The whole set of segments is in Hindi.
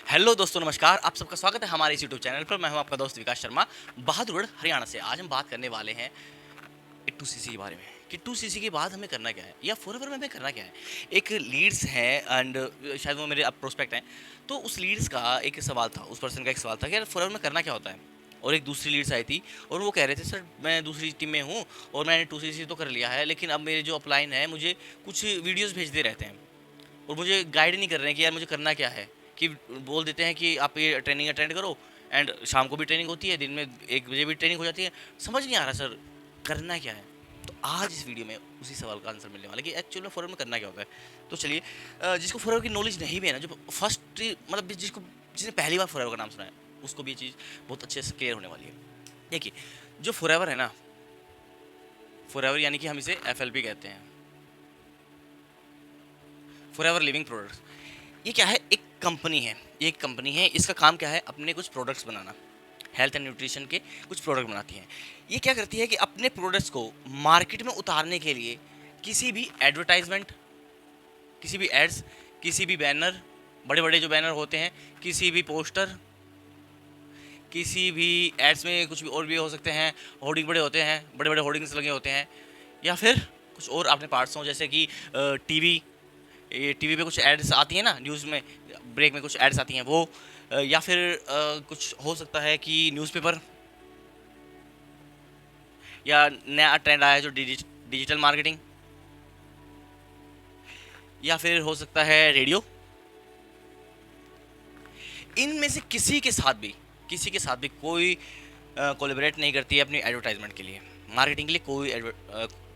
हेलो दोस्तों, नमस्कार। आप सबका स्वागत है हमारे इस यूट्यूब चैनल पर। मैं हूं आपका दोस्त विकास शर्मा, बहादुरगढ़ हरियाणा से। आज हम बात करने वाले हैं टू सीसी के बारे में कि टू सीसी के बाद हमें करना क्या है या फॉरएवर में हमें करना क्या है। एक लीड्स है एंड शायद वो मेरे अब प्रोस्पेक्ट हैं, तो उस लीड्स का एक सवाल था, उस पर्सन का एक सवाल था कि यार फॉरएवर में करना क्या होता है। और एक दूसरी लीड्स आई थी और वो कह रहे थे सर मैं दूसरी टीम में हूँ और मैंने टू सीसी तो कर लिया है, लेकिन अब मेरे जो अपलाइन है मुझे कुछ वीडियोज़ भेजते रहते हैं और मुझे गाइड नहीं कर रहे हैं कि यार मुझे करना क्या है। कि बोल देते हैं कि आप ये ट्रेनिंग अटेंड करो एंड शाम को भी ट्रेनिंग होती है, दिन में 1 बजे भी ट्रेनिंग हो जाती है। समझ नहीं आ रहा सर करना क्या है। तो आज इस वीडियो में उसी सवाल का आंसर मिलने वाला है कि एक्चुअल में फॉरवर्ड में करना क्या होता है। तो चलिए, जिसको फॉरवर्ड की नॉलेज नहीं भी है ना, जो फर्स्ट मतलब जिसने पहली बार फॉरवर्ड का नाम सुना है, उसको भी ये चीज़ बहुत अच्छे से क्लियर होने वाली है। देखिए, जो फॉरएवर है ना, फॉरएवर यानी कि हम इसे FLP कहते हैं, फॉरएवर लिविंग प्रोडक्ट्स। ये क्या है, एक कंपनी है। ये एक कंपनी है, इसका काम क्या है, अपने कुछ products banana. Health and nutrition के कुछ प्रोडक्ट बनाती हैं। ये क्या करती है कि अपने प्रोडक्ट्स को मार्केट में उतारने के लिए किसी भी एडवर्टाइजमेंट, किसी भी एड्स, किसी भी बैनर, बड़े बड़े जो बैनर होते हैं, किसी भी पोस्टर, किसी भी एड्स में कुछ भी और भी हो सकते हैं, होर्डिंग बड़े होते हैं, बड़े बड़े होर्डिंग्स लगे होते हैं, या फिर कुछ और आपने पार्ट्स हों जैसे कि टीवी, ये टीवी पे कुछ एड्स आती हैं ना, न्यूज़ में ब्रेक में कुछ एड्स आती हैं वो, या फिर कुछ हो सकता है कि न्यूज़पेपर, या नया ट्रेंड आया है जो डिजिटल मार्केटिंग, या फिर हो सकता है रेडियो। इनमें से किसी के साथ भी कोई कोलैबोरेट नहीं करती है अपनी एडवर्टाइजमेंट के लिए, मार्केटिंग के लिए।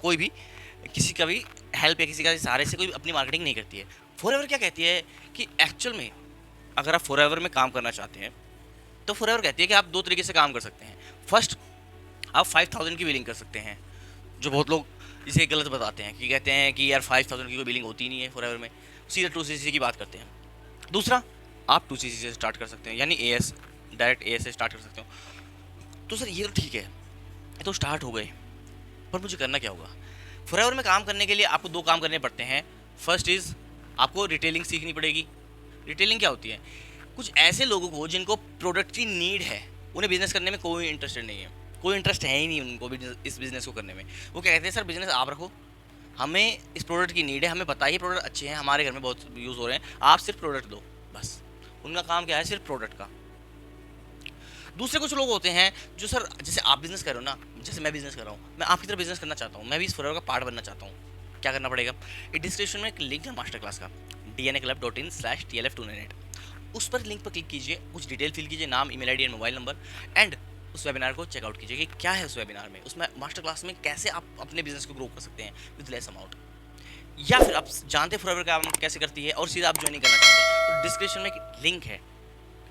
कोई भी किसी का भी हेल्प या किसी का सहारे से कोई अपनी मार्केटिंग नहीं करती है। फॉरएवर क्या कहती है कि एक्चुअल में अगर आप फॉरएवर में काम करना चाहते हैं तो फॉरएवर कहती है कि आप 2 तरीके से काम कर सकते हैं। फर्स्ट, आप 5000 की बिलिंग कर सकते हैं, जो बहुत लोग इसे गलत बताते हैं कि कहते हैं कि यार 5000 की कोई बिलिंग होती नहीं है फॉरएवर में, सीधा 2cc की बात करते हैं। दूसरा, आप 2cc से स्टार्ट कर सकते हैं, यानी AS, डायरेक्ट AS से स्टार्ट कर सकते हो। तो सर ये तो ठीक है, ये तो स्टार्ट हो गए, पर मुझे करना क्या होगा। फॉरएवर में काम करने के लिए आपको 2 काम करने पड़ते हैं। फर्स्ट इज़, आपको रिटेलिंग सीखनी पड़ेगी। रिटेलिंग क्या होती है, कुछ ऐसे लोगों को जिनको प्रोडक्ट की नीड है, उन्हें बिजनेस करने में कोई इंटरेस्टेड नहीं है, कोई इंटरेस्ट है ही नहीं उनको इस बिज़नेस को करने में। वो क्या कहते हैं, सर बिज़नेस आप रखो, हमें इस प्रोडक्ट की नीड है, हमें पता है ये प्रोडक्ट अच्छे हैं, हमारे घर में बहुत यूज़ हो रहे हैं, आप सिर्फ प्रोडक्ट दो बस। उनका काम क्या है, सिर्फ प्रोडक्ट का। दूसरे कुछ लोग होते हैं जो सर, जैसे आप बिज़नेस कर रहे हो ना, जैसे मैं बिज़नेस कर रहा हूँ, मैं आपकी तरह बिज़नेस करना चाहता हूँ, मैं भी इस फॉरएवर का पार्ट बनना चाहता हूँ। क्या करना पड़ेगा, ये डिस्क्रिप्शन में एक लिंक है मास्टर क्लास का, dnaclub.in/tlf298। उस पर लिंक पर क्लिक कीजिए, कुछ डिटेल फिल कीजिए, नाम, email ID and mobile number, and उस वेबिनार को चेकआउट कीजिए कि क्या है उस वेबिनार में, उसमें मास्टर क्लास में कैसे आप अपने बिजनेस को ग्रो कर सकते हैं विद लेस अमाउंट। या फिर आप जानते हैं फॉरएवर काम कैसे करती है और सीधा आप ज्वाइन करना चाहते हैं, तो डिस्क्रिप्शन में एक लिंक है,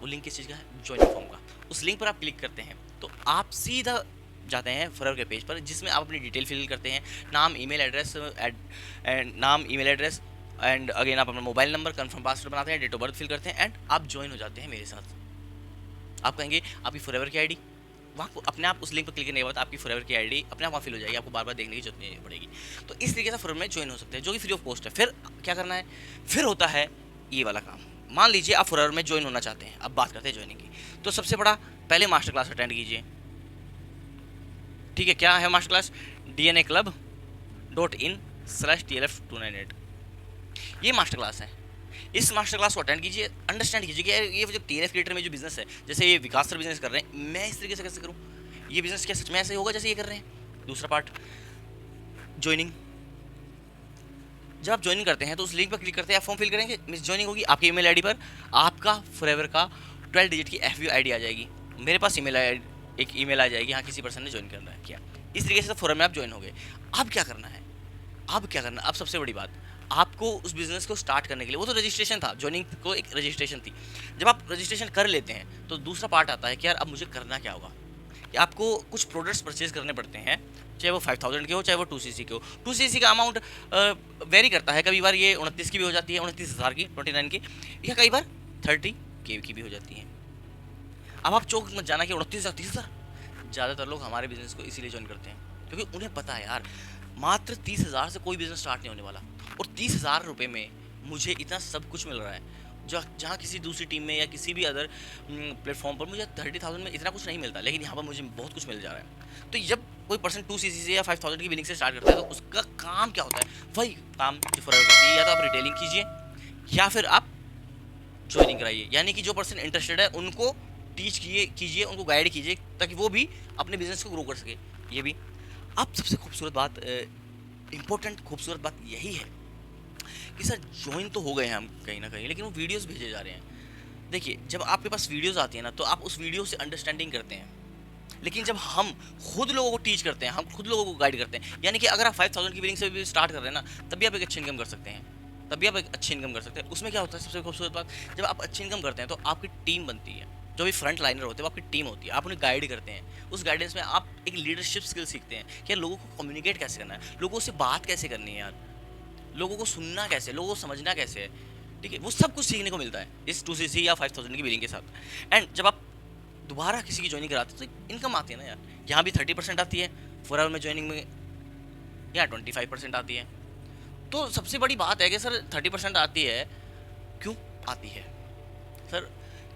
वो लिंक किस चीज़ का है, ज्वाइनिंग फॉर्म का। उस लिंक पर आप क्लिक करते हैं तो आप सीधा जाते हैं फॉरएवर के पेज पर, जिसमें आप अपनी डिटेल फिल करते हैं, नाम, ईमेल एड्रेस एंड अगेन आप अपना मोबाइल नंबर, कंफर्म पासवर्ड बनाते हैं, डेट ऑफ बर्थ फिल करते हैं, एंड आप ज्वाइन हो जाते हैं मेरे साथ। आप कहेंगे आपकी फॉरएवर की आईडी, वहाँ अपने आप उस लिंक पर क्लिक करने के बाद आपकी फॉरएवर की आईडी अपने आप वहाँ फिल हो जाएगी, आपको बार बार देखने की जरूरत नहीं पड़ेगी। तो इस तरीके से फॉरएवर में ज्वाइन हो सकते हैं, जो कि फ्री ऑफ कॉस्ट है। फिर क्या करना है, फिर होता है ये वाला काम। मान लीजिए आप फॉरएवर में ज्वाइन होना चाहते हैं, अब बात करते हैं ज्वाइनिंग की। तो सबसे बड़ा, पहले मास्टर क्लास अटेंड कीजिए। ठीक है, क्या है मास्टर क्लास, dnaclub.in/tlf298। ये मास्टर क्लास है। इस मास्टर क्लास को अटेंड कीजिए, अंडरस्टैंड कीजिए कि ये जो TLF क्रिएटर में जो बिजनेस है, जैसे ये विकास सर बिजनेस कर रहे हैं, मैं इस तरीके से कैसे करूँ, ये बिजनेस क्या सच में ऐसे होगा जैसे ये कर रहे हैं। दूसरा पार्ट, ज्वाइनिंग। जब आप ज्वाइनिंग करते हैं तो उस लिंक पर क्लिक करते हैं, आप फॉर्म फिल करेंगे, मिस ज्वाइनिंग होगी, आपकी ईमेल आईडी पर आपका फॉरएवर का 12 डिजिट की FU आईडी आ जाएगी, मेरे पास एक ईमेल आ जाएगी, हाँ किसी पर्सन ने ज्वाइन करना है क्या। इस तरीके से फॉरएवर में आप ज्वाइन हो गए। अब क्या करना है, अब सबसे बड़ी बात, आपको उस बिज़नेस को स्टार्ट करने के लिए, वो तो रजिस्ट्रेशन था, ज्वाइनिंग को एक रजिस्ट्रेशन थी। जब आप रजिस्ट्रेशन कर लेते हैं तो दूसरा पार्ट आता है कि यार अब मुझे करना क्या होगा, कि आपको कुछ प्रोडक्ट्स परचेज करने पड़ते हैं, चाहे वो 5000 के हो, चाहे वो 2cc के हो। 2cc का अमाउंट वेरी करता है, कभी बार ये 29 की भी हो जाती है, 29,000 की, 29 की, या कई बार 30K की भी हो जाती है। अब आप चौक मत जाना कि 29,000, 30,000। ज़्यादातर लोग हमारे बिजनेस को इसीलिए ज्वाइन करते हैं क्योंकि उन्हें पता है यार मात्र 30,000 से कोई बिजनेस स्टार्ट नहीं होने वाला, और 30,000 रुपये में मुझे इतना सब कुछ मिल रहा है। जहाँ किसी दूसरी टीम में या किसी भी अदर प्लेटफॉर्म पर मुझे 30,000 में इतना कुछ नहीं मिलता, लेकिन यहाँ पर मुझे बहुत कुछ मिल जा रहा है। तो जब कोई पर्सन 2cc से या 5,000 की बिलिंग से स्टार्ट करता है तो उसका काम क्या होता है, वही काम जो फॉरएवर करती है, या तो आप रिटेलिंग कीजिए या फिर आप ज्वाइनिंग कराइए। यानी कि जो पर्सन इंटरेस्टेड है उनको टीच कीजिए, उनको गाइड कीजिए ताकि वो भी अपने बिजनेस को ग्रो कर सके। ये भी अब सबसे खूबसूरत बात, इम्पोर्टेंट खूबसूरत बात यही है कि सर ज्वाइन तो हो गए हैं हम कहीं ना कहीं, लेकिन वो वीडियोस भेजे जा रहे हैं। देखिए, जब आपके पास वीडियोस आती है ना तो आप उस वीडियो से अंडरस्टैंडिंग करते हैं, लेकिन जब हम खुद लोगों को टीच करते हैं, हम खुद लोगों को गाइड करते हैं, यानी कि अगर आप 5,000 की बिलिंग से भी स्टार्ट कर रहे हैं ना, तब भी आप एक अच्छी इनकम कर सकते हैं, तब भी आप एक अच्छी इनकम कर सकते हैं। उसमें क्या होता है, सबसे खूबसूरत बात, जब आप अच्छी इनकम करते हैं तो आपकी टीम बनती है, जो भी फ्रंट लाइनर होते हैं वो आपकी टीम होती है, आप उन्हें गाइड करते हैं। उस गाइडेंस में आप एक लीडरशिप स्किल सीखते हैं कि यार लोगों को कम्युनिकेट कैसे करना है, लोगों से बात कैसे करनी है यार, लोगों को सुनना कैसे, लोगों को समझना कैसे है, ठीक है, वो सब कुछ सीखने को मिलता है इस 2cc या 5,000 की बिलिंग के साथ। एंड जब आप दोबारा किसी की ज्वाइनिंग कराते हैं तो इनकम आती है ना यार, यहाँ भी 30% आती है फॉरएवर में ज्वाइनिंग में, या 25% आती है। तो सबसे बड़ी बात है कि सर 30% आती है, क्यों आती है सर?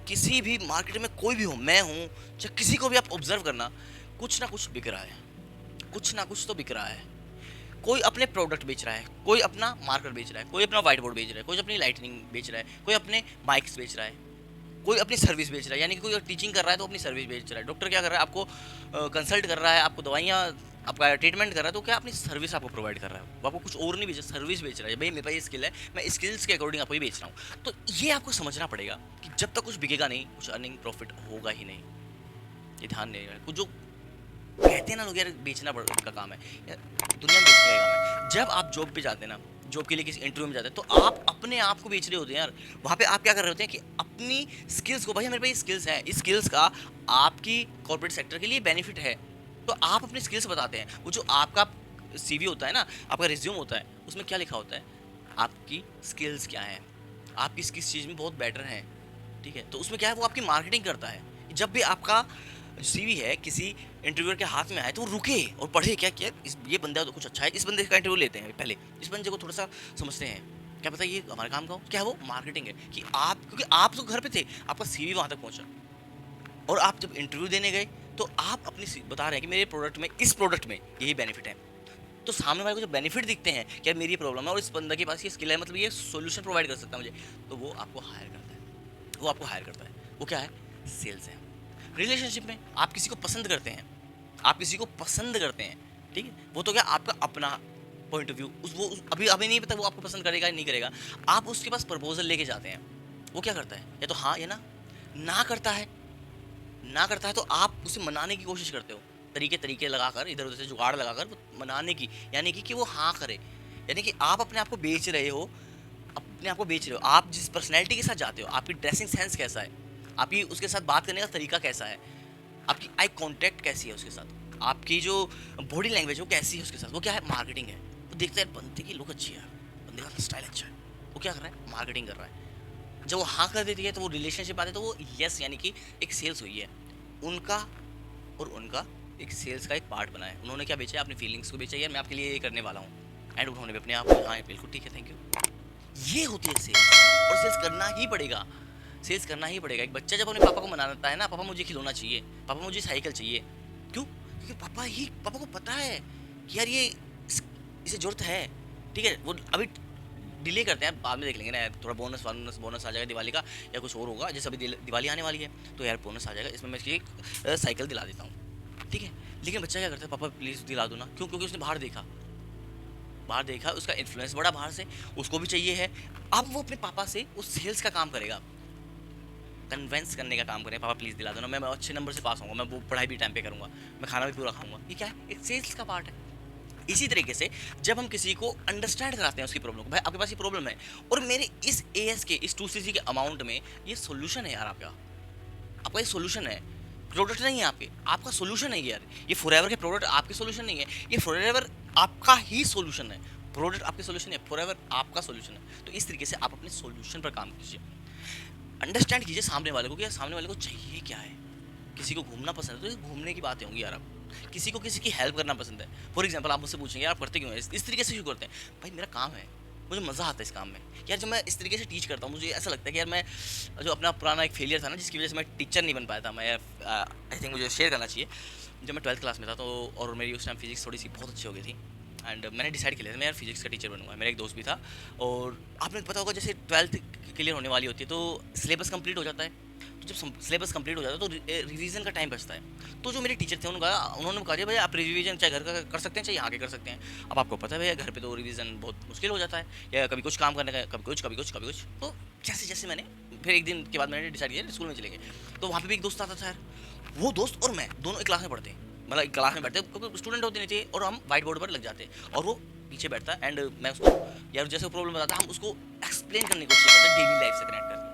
किसी भी मार्केट में कोई भी हो, मैं हूँ चाहे किसी को भी आप ऑब्जर्व करना, कुछ ना कुछ बिक रहा है, कुछ ना कुछ तो बिक रहा है। कोई अपने प्रोडक्ट बेच रहा है, कोई अपना मार्कर बेच रहा है, कोई अपना व्हाइट बोर्ड बेच रहा है, कोई अपनी लाइटनिंग बेच रहा है, कोई अपने माइक्स बेच रहा है, कोई अपनी सर्विस बेच रहा है। यानी कि कोई टीचिंग कर रहा है तो अपनी सर्विस बेच रहा है, डॉक्टर क्या कर रहा है, आपको कंसल्ट कर रहा है, आपको दवाइयाँ, आपका ट्रीटमेंट कर रहा है, तो क्या अपनी सर्विस आपको प्रोवाइड कर रहा है, वो आपको कुछ और नहीं बेच रहा, सर्विस बेच रहा है। भाई मेरे पास ये स्किल है, मैं स्किल्स के अकॉर्डिंग आपको ये बेच रहा हूँ। तो ये आपको समझना पड़ेगा कि जब तक कुछ बिकेगा नहीं, कुछ अर्निंग प्रॉफिट होगा ही नहीं। ये ध्यान नहीं रखना। कुछ जो कहते हैं ना लोग, यार बेचना का काम है, यार दुनिया में बेचने का काम है। जब आप जॉब पे जाते हैं ना, जॉब के लिए किसी इंटरव्यू में जाते हैं, तो आप अपने आप को बेच रहे होते हैं यार। वहाँ पे आप क्या कर रहे होते हैं कि अपनी स्किल्स को, भाई मेरे पास ये स्किल्स हैं, इस स्किल्स का आपकी कॉर्पोरेट सेक्टर के लिए बेनिफिट है, तो आप अपनी स्किल्स बताते हैं। वो जो आपका सीवी होता है ना, आपका रिज्यूम होता है, उसमें क्या लिखा होता है, आपकी स्किल्स क्या हैं, आप किस चीज़ में बहुत बेटर हैं, ठीक है। तो उसमें क्या है, वो आपकी मार्केटिंग करता है। जब भी आपका सीवी है किसी इंटरव्यूअर के हाथ में आए तो वो रुके और पढ़े, क्या क्या ये बंदा तो कुछ अच्छा है, इस बंदे का इंटरव्यू लेते हैं, पहले इस बंदे को थोड़ा सा समझते हैं, क्या पता ये हमारे काम का हो। क्या है वो, मार्केटिंग है। कि आप, क्योंकि आप तो घर पे थे, आपका सीवी वहाँ तक पहुँचा, और आप जब इंटरव्यू देने गए तो आप अपनी बता रहे हैं कि मेरे प्रोडक्ट में, इस प्रोडक्ट में यही बेनिफिट है। तो सामने वाले को जो बेनिफिट दिखते हैं, क्या मेरी ये प्रॉब्लम है और इस बंदा के पास ये स्किल है, मतलब ये सोल्यूशन प्रोवाइड कर सकता है मुझे, तो वो आपको हायर करता है। वो आपको हायर करता है। वो क्या है, सेल्स है। रिलेशनशिप में आप किसी को पसंद करते हैं, आप किसी को पसंद करते हैं, ठीक है, वो तो क्या आपका अपना पॉइंट ऑफ व्यू, अभी अभी नहीं पता वो आपको पसंद करेगा या नहीं करेगा। आप उसके पास प्रपोजल लेके जाते हैं, वो क्या करता है, या तो हाँ या ना करता है। ना करता है तो आप उसे मनाने की कोशिश करते हो, तरीके लगाकर, इधर उधर से जुगाड़ लगाकर मनाने की, यानी कि वो हाँ करे। यानी कि आप अपने आप को बेच रहे हो, अपने आप को बेच रहे हो। आप जिस पर्सनैलिटी के साथ जाते हो, आपकी ड्रेसिंग सेंस कैसा है, आपकी उसके साथ बात करने का तरीका कैसा है, आपकी आई कांटेक्ट कैसी है उसके साथ, आपकी जो बॉडी लैंग्वेज है वो कैसी है उसके साथ, वो क्या है, मार्केटिंग है। वो देखते हैं बंदे की लुक अच्छी है, बंदे का स्टाइल अच्छा है, वो क्या कर रहा है, मार्केटिंग कर रहा है। जब वो हाँ कर देती है तो वो रिलेशनशिप आते, तो वो यस, यानी कि एक सेल्स हुई है। उनका और उनका एक सेल्स का एक पार्ट बना है। उन्होंने क्या बेचा है, अपनी फीलिंग्स को बेचा, यार मैं आपके लिए ये करने वाला हूँ, एंड उन्होंने भी अपने आप को, हाँ बिल्कुल ठीक है, थैंक यू। ये होती है सेल्स, और सेल्स करना ही पड़ेगा, सेल्स करना ही पड़ेगा। एक बच्चा जब अपने पापा को मनाता है ना, पापा मुझे खिलौना चाहिए, पापा मुझे साइकिल चाहिए, क्यों, क्योंकि पापा को पता है कि यार ये इसे जरूरत है, ठीक है। वो अभी डिले करते हैं, बाद में देख लेंगे ना, थोड़ा बोनस आ जाएगा दिवाली का, या कुछ और होगा, जैसे अभी दिवाली आने वाली है तो यार बोनस आ जाएगा, इसमें मैं इसकी साइकिल दिला देता हूँ, ठीक है। लेकिन बच्चा क्या करता है, पापा प्लीज़ दिला दो ना, क्यों, क्योंकि उसने बाहर देखा, उसका इन्फ्लुएंस बड़ा बाहर से, उसको भी चाहिए है। अब वो अपने पापा से उस सेल्स का काम करेगा, कन्वेंस करने का काम करें, पापा प्लीज़ दिला दो ना, मैं अच्छे नंबर से पास होऊंगा, मैं वो पढ़ाई भी टाइम पे करूँगा, मैं खाना भी पूरा खाऊंगा। ये क्या है, एक सेल्स का पार्ट है। इसी तरीके से जब हम किसी को अंडरस्टैंड कराते हैं उसकी प्रॉब्लम को, भाई आपके पास ये प्रॉब्लम है और मेरे इस एएस के, इस 2cc के अमाउंट में ये सोल्यूशन है यार, आपका ये सोल्यूशन है, प्रोडक्ट नहीं है आपका सोल्यूशन है यार। ये फॉरएवर के प्रोडक्ट आपके सोल्यूशन नहीं है, ये फॉरएवर आपका ही सोल्यूशन है। प्रोडक्ट आपके सोल्यूशन है, फॉरएवर आपका सोल्यूशन है। तो इस तरीके से आप अपने सोल्यूशन पर काम कीजिए, अंडरस्टैंड कीजिए सामने वाले को कि यार सामने वाले को चाहिए क्या है। किसी को घूमना पसंद है तो घूमने की बातें होंगी यार, आप किसी की हेल्प करना पसंद है। फॉर एग्जाम्पल आप मुझसे पूछेंगे आप करते क्यों हैं, इस तरीके से क्यों करते हैं, भाई मेरा काम है, मुझे मज़ा आता है इस काम में यार। जब मैं इस तरीके से टीच करता हूँ मुझे ऐसा लगता है कि यार मैं जो अपना पुराना एक फेलियर था ना जिसकी वजह से मैं टीचर नहीं बन पाया था, मैं आई थिंक मुझे शेयर करना चाहिए। जब मैं 12th क्लास में था तो और मेरी उस टाइम फिजिक्स थोड़ी सी बहुत अच्छी हो गई थी एंड मैंने डिसाइड किया था मैं यार फिजिक्स का टीचर बनूंगा। मेरा एक दोस्त भी था और आपने पता होगा जैसे 12th क्लियर होने वाली होती है तो सिलेबस कंप्लीट हो जाता है। तो जब सिलेबस कंप्लीट हो जाता है तो रिवीजन का टाइम बचता है। तो जो मेरे टीचर थे उन्होंने कहा भाई आप रिवीजन चाहे घर का कर सकते हैं चाहे यहाँ के कर सकते हैं। अब आपको पता है भैया घर पे तो रिवीजन बहुत मुश्किल हो जाता है, या कभी कुछ काम करने का कभी कुछ कभी कुछ कभी कुछ। तो जैसे जैसे मैंने फिर एक दिन के बाद मैंने डिसाइड किया स्कूल में चले गए। तो वहाँ पे भी एक दोस्त आता था यार, वो दोस्त और मैं दोनों एक क्लास में पढ़ते, मतलब एक क्लास में बैठते क्योंकि स्टूडेंट होते नहीं थे और हम वाइट बोर्ड पर लग जाते और वो पीछे बैठता एंड मैं उसको यार जैसे प्रॉब्लम बताता हम उसको एक्सप्लेन करने की कोशिश करते हैं डेली लाइफ से कनेक्ट करके।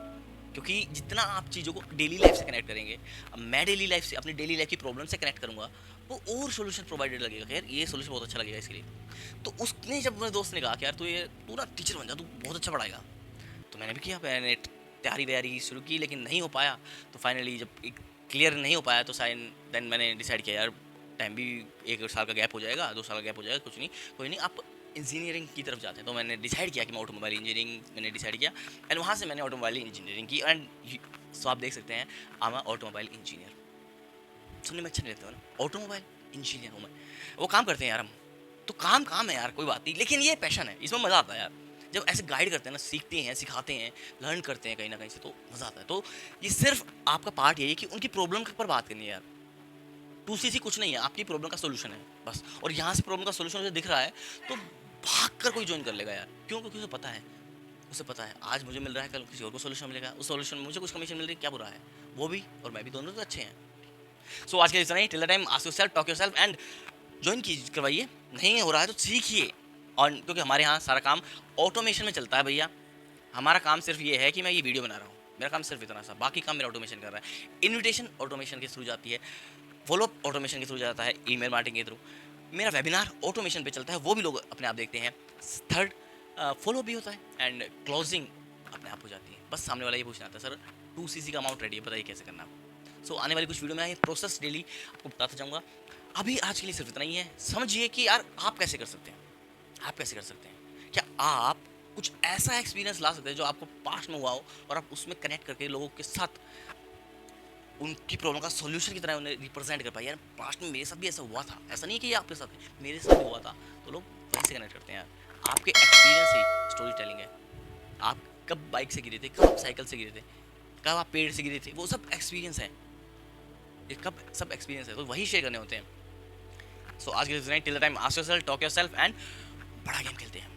क्योंकि जितना आप चीज़ों को डेली लाइफ से कनेक्ट करेंगे, अब मैं डेली लाइफ से अपनी डेली लाइफ की प्रॉब्लम से कनेक्ट करूँगा वो और सोल्यूशन प्रोवाइडेड लगेगा कि यार ये सोल्यूशन बहुत अच्छा लगेगा इसके लिए। तो उसने जब मेरे दोस्त ने कहा कि यार तू ना टीचर बन जा, तू बहुत अच्छा पढ़ाएगा, तो मैंने भी किया। मैंने तैयारी वैयारी शुरू की लेकिन नहीं हो पाया। तो फाइनली जब एक क्लियर नहीं हो पाया तो देन मैंने डिसाइड किया यार टाइम भी 1 साल का गैप हो जाएगा, 2 साल का गैप हो जाएगा, कुछ नहीं कोई नहीं, आप इंजीनियरिंग की तरफ जाते हैं। तो मैंने डिसाइड किया कि मैं ऑटोमोबाइल इंजीनियरिंग मैंने डिसाइड किया एंड वहाँ से मैंने ऑटोमोबाइल इंजीनियरिंग की एंड सो आप देख सकते हैं आई एम ऑटोमोबाइल इंजीनियर। सुनने में अच्छा नहीं लगता है ना, ऑटोमोबाइल इंजीनियर हूँ मैं। वो काम करते हैं यार हम, तो काम है यार कोई बात नहीं, लेकिन ये पैशन है, इसमें मज़ा आता है यार। जब ऐसे गाइड करते हैं ना, सीखते हैं सिखाते हैं लर्न करते हैं कहीं ना कहीं से, तो मज़ा आता है। तो ये सिर्फ आपका पार्ट यही है कि उनकी प्रॉब्लम पर बात करनी है यार। टू सी कुछ नहीं है, आपकी प्रॉब्लम का सोल्यूशन है बस। और यहाँ से प्रॉब्लम का सोल्यूशन मुझे दिख रहा है तो भाग कर कोई ज्वाइन कर लेगा यार। क्यों? क्योंकि उसे पता है आज मुझे मिल रहा है कल किसी और को सोल्यूशन मिलेगा, उस सोल्यूशन में मुझे कुछ कमीशन मिल रही है, क्या बुरा है? वो भी और मैं भी, दोनों तो अच्छे हैं। सो आज के लिए इतना ही। Till the time ask yourself, talk yourself and join कीजिए, करवाइए। नहीं हो रहा है तो सीखिए। और क्योंकि हमारे यहाँ सारा काम ऑटोमेशन में चलता है भैया। हमारा काम सिर्फ ये है कि मैं ये वीडियो बना रहा हूँ, मेरा काम सिर्फ इतना सा, बाकी काम मेरा ऑटोमेशन कर रहा है। इन्विटेशन ऑटोमेशन के थ्रू जाती है, फॉलोअप ऑटोमेशन के थ्रू जाता है, ईमेल मार्केटिंग के थ्रू। मेरा वेबिनार ऑटोमेशन पे चलता है, वो भी लोग अपने आप देखते हैं। थर्ड फॉलो भी होता है एंड क्लोजिंग अपने आप हो जाती है। बस सामने वाला ये पूछना आता है सर 2cc का अमाउंट रेडी है, बताइए कैसे करना है। सो आने वाली कुछ वीडियो में ये प्रोसेस डेली आपको बताता जाऊँगा। अभी आज के लिए सिर्फ इतना ही है। समझिए कि यार आप कैसे कर सकते हैं, आप कैसे कर सकते हैं। क्या आप कुछ ऐसा एक्सपीरियंस ला सकते हैं जो आपको पास्ट में हुआ हो और आप उसमें कनेक्ट करके लोगों के साथ उनकी प्रॉब्लम का सॉल्यूशन की तरह उन्हें रिप्रेजेंट कर पाए। यार पास्ट में मेरे साथ भी ऐसा हुआ था, ऐसा नहीं है कि ये आपके साथ है, मेरे साथ भी हुआ था। तो लोग वहीं से कनेक्ट करते हैं यार। आपके एक्सपीरियंस ही स्टोरी टेलिंग है। आप कब बाइक से गिरे थे, कब आप साइकिल से गिरे थे, कब आप पेड़ से गिरे थे, वो सब एक्सपीरियंस है। ये कब सब एक्सपीरियंस है तो वही शेयर करने होते हैं। सो आज के लिए till the time ask yourself, talk yourself and बड़ा गेम खेलते हैं।